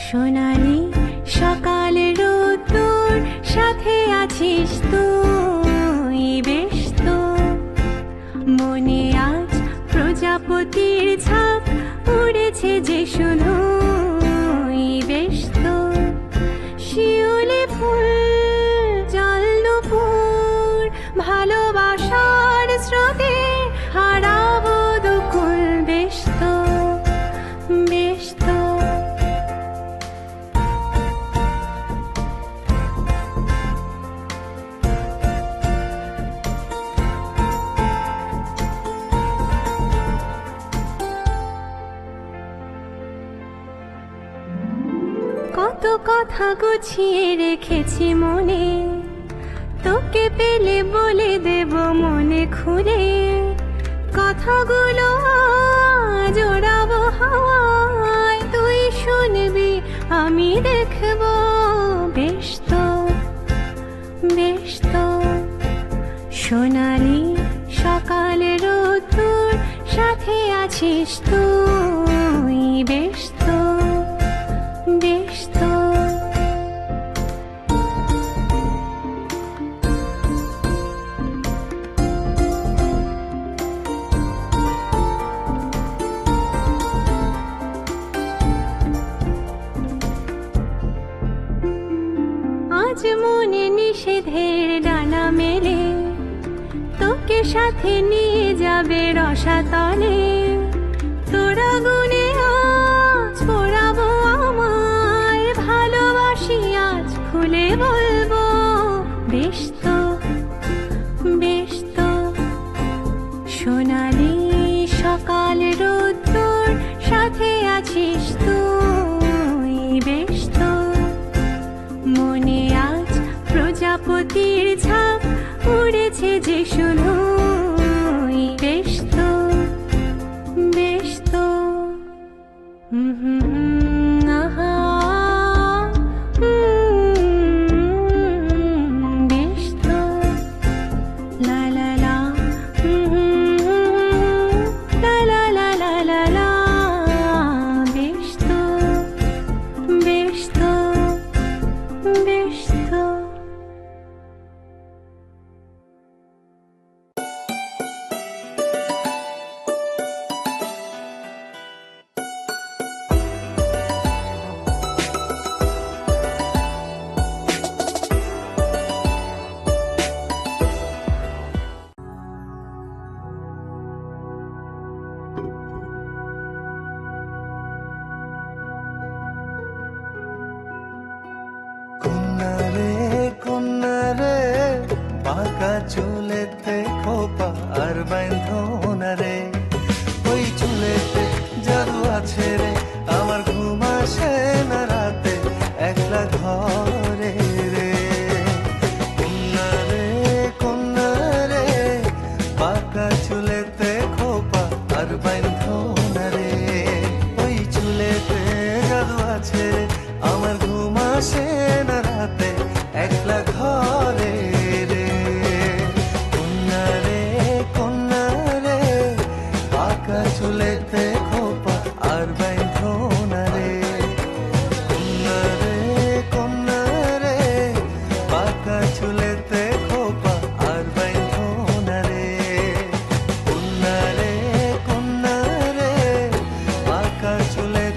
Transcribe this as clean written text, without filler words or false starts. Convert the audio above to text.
সোনালি সকালের রোদ্দুর সাথে আছিস তুই বেশ তো মনে আজ প্রজাপতির ঝাঁক উড়েছে যে শুধু বেশ তো শিউলি ফুল জল দুপুর ভালোবাসার স্রোতে হারাবো দুকুল বেশ তো বেশ তো কত কথা গুছিয়ে রেখেছি মনে তোকে পেলে বলে দেব মনে খুলে কথাগুলো আজ ওড়াবো হাওয়ায় তুই শুনবি আমি দেখব বেশ তো বেশ তো সোনালি সকালের রোদ্দুর সাথে আছিস তুই বেশ তো বেশ তো আজ মনে নিষেধের ডানা মেলে তোকে সাথে নিয়ে যাবে রসাতলে তোরা গুনে আজ পড়াবো আমায় ভালোবাসি আজ খুলে বলবো বেশ তো বেশ তো সোনালি সকাল রোদ্দুর সাথে আছিস তুই বেশ তো মনে আজ প্রজাপতির ঝাঁক উড়েছে যে শুধু বেশ তো বেশ তো আহা বেশ তো লা লা লা লা লা লা লা লা লা বেশ তো বেশ তো বেশ তো পাকা চুলেতে খোপা আর বাইন্ধনা রে ওই চুলেতে জাদু আছে রে আমার ঘুম আসে না রাতে একলা ঘরে রে কন্যা রে পাকা চুলেতে খোপা আর বাইন্ধনা রে ওই চুলেতে জাদু আছে রে আমার ঘুম আসে না রাতে একলা ঘরে চুলেতে খোপা আর বাইন্ধনা রে কন্যা রে পাকা চুলেতে খোপা আর বাইন্ধনা রে কন্যা রে পাকা চুলে